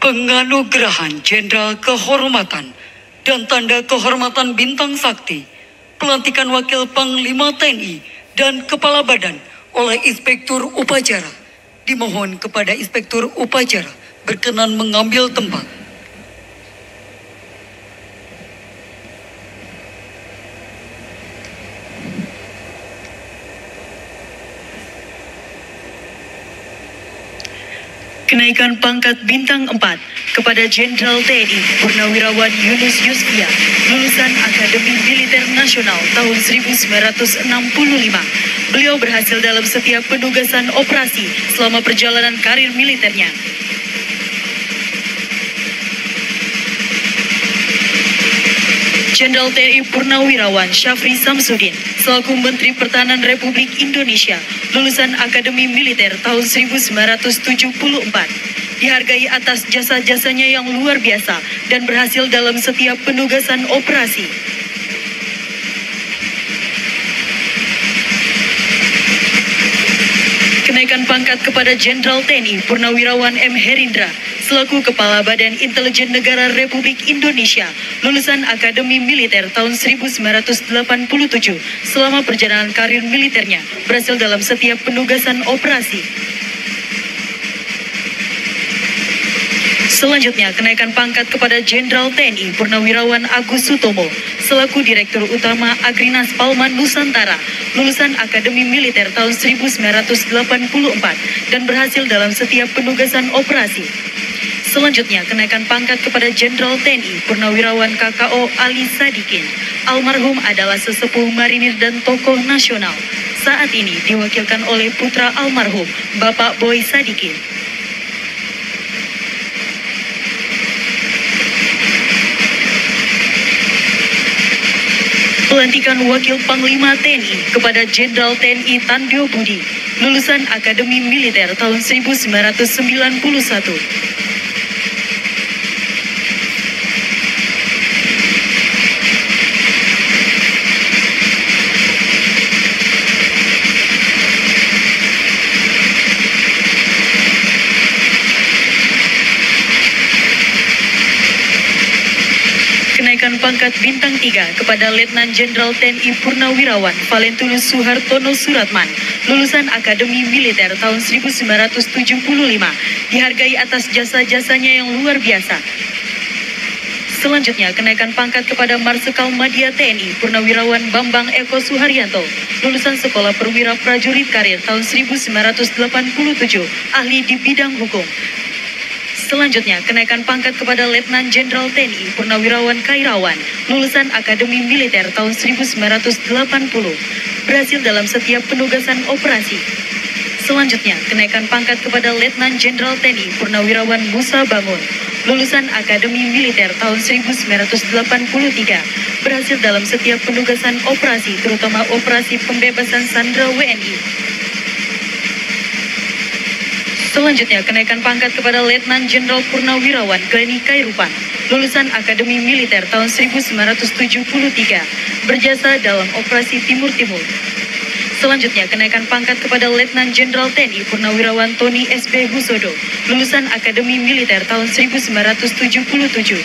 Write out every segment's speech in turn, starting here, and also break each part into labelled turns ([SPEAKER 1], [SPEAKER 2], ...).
[SPEAKER 1] Penganugerahan Jenderal Kehormatan dan Tanda Kehormatan Bintang Sakti, pelantikan Wakil Panglima TNI dan Kepala Badan oleh Inspektur Upacara. Dimohon kepada Inspektur Upacara berkenan mengambil tempat. Kenaikan pangkat bintang 4 kepada Jenderal TNI Purnawirawan Yunus Yusfia, lulusan Akademi Militer Nasional tahun 1965. Beliau berhasil dalam setiap penugasan operasi selama perjalanan karir militernya. Jenderal TNI Purnawirawan Syafri Samsudin selaku Menteri Pertahanan Republik Indonesia, lulusan Akademi Militer tahun 1974, dihargai atas jasa-jasanya yang luar biasa dan berhasil dalam setiap penugasan operasi. Kenaikan pangkat kepada Jenderal TNI Purnawirawan M. Herindra selaku Kepala Badan Intelijen Negara Republik Indonesia, lulusan Akademi Militer tahun 1987, selama perjalanan karir militernya berhasil dalam setiap penugasan operasi. Selanjutnya, kenaikan pangkat kepada Jenderal TNI Purnawirawan Agus Sutomo selaku Direktur Utama Agrinas Palma Nusantara, lulusan Akademi Militer tahun 1984 dan berhasil dalam setiap penugasan operasi. Selanjutnya, kenaikan pangkat kepada Jenderal TNI Purnawirawan KKO Ali Sadikin. Almarhum adalah sesepuh marinir dan tokoh nasional. Saat ini diwakilkan oleh putra almarhum, Bapak Boy Sadikin. Pelantikan Wakil Panglima TNI kepada Jenderal TNI Tandyo Budi, lulusan Akademi Militer tahun 1991. Kenaikan pangkat bintang 3 kepada Letnan Jenderal TNI Purnawirawan Valentinus Suhartono Suratman, lulusan Akademi Militer tahun 1975, dihargai atas jasa-jasanya yang luar biasa. Selanjutnya, kenaikan pangkat kepada Marsikal Madya TNI Purnawirawan Bambang Eko Suharyanto, lulusan Sekolah Perwira Prajurit Karir tahun 1987, ahli di bidang hukum. Selanjutnya, kenaikan pangkat kepada Letnan Jenderal TNI Purnawirawan Kairawan, lulusan Akademi Militer tahun 1980, berhasil dalam setiap penugasan operasi. Selanjutnya, kenaikan pangkat kepada Letnan Jenderal TNI Purnawirawan Musa Bangun, lulusan Akademi Militer tahun 1983, berhasil dalam setiap penugasan operasi, terutama operasi pembebasan sandera WNI. Selanjutnya, kenaikan pangkat kepada Letnan Jenderal Purnawirawan Glenny Kairupan, lulusan Akademi Militer tahun 1973, berjasa dalam operasi Timur Timur. Selanjutnya, kenaikan pangkat kepada Letnan Jenderal TNI Purnawirawan Tony S.B. Husodo, lulusan Akademi Militer tahun 1977.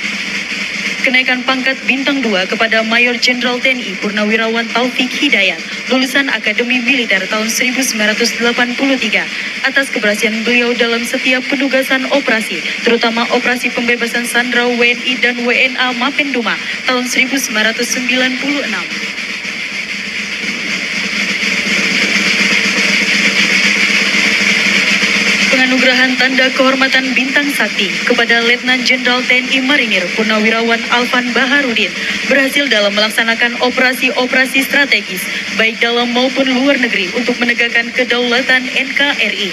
[SPEAKER 1] Kenaikan pangkat bintang 2 kepada Mayor Jenderal TNI Purnawirawan Taufik Hidayat, lulusan Akademi Militer tahun 1983, atas keberhasilan beliau dalam setiap penugasan operasi, terutama operasi pembebasan sandera WNI dan WNA Mapenduma tahun 1996. Penganugerahan Tanda Kehormatan Bintang Sakti kepada Letnan Jenderal TNI Marinir Purnawirawan Alvan Baharudin berhasil dalam melaksanakan operasi-operasi strategis baik dalam maupun luar negeri untuk menegakkan kedaulatan NKRI.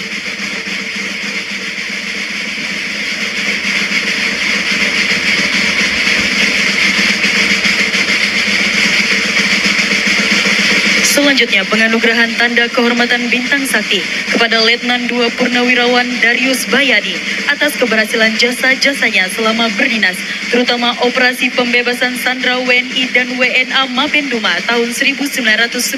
[SPEAKER 1] Selanjutnya, penganugerahan Tanda Kehormatan Bintang Sakti kepada Letnan 2 Purnawirawan Darius Bayadi atas keberhasilan jasa-jasanya selama berdinas, terutama operasi pembebasan sandera WNI dan WNA Mapenduma tahun 1996.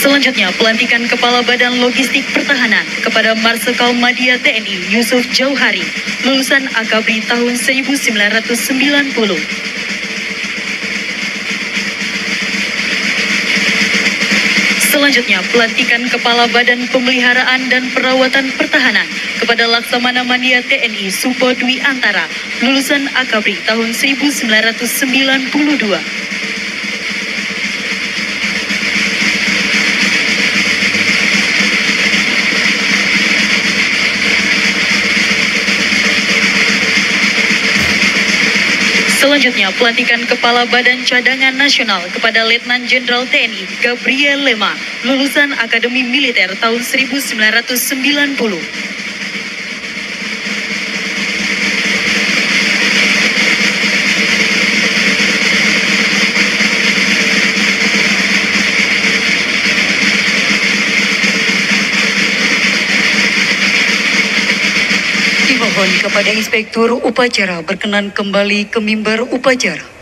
[SPEAKER 1] Selanjutnya, pelantikan Kepala Badan Logistik Pertahanan kepada Marsikal Madya TNI Yusuf Jauhari, lulusan Akabri tahun 1990. Selanjutnya, pelantikan Kepala Badan Pemeliharaan dan Perawatan Pertahanan kepada Laksamana Madya TNI Supo Dwi Antara, lulusan Akabri tahun 1992. Selanjutnya, pelantikan Kepala Badan Cadangan Nasional kepada Letnan Jenderal TNI Gabriel Lema, lulusan Akademi Militer tahun 1990. Dimohon kepada Inspektur Upacara berkenan kembali ke mimbar upacara.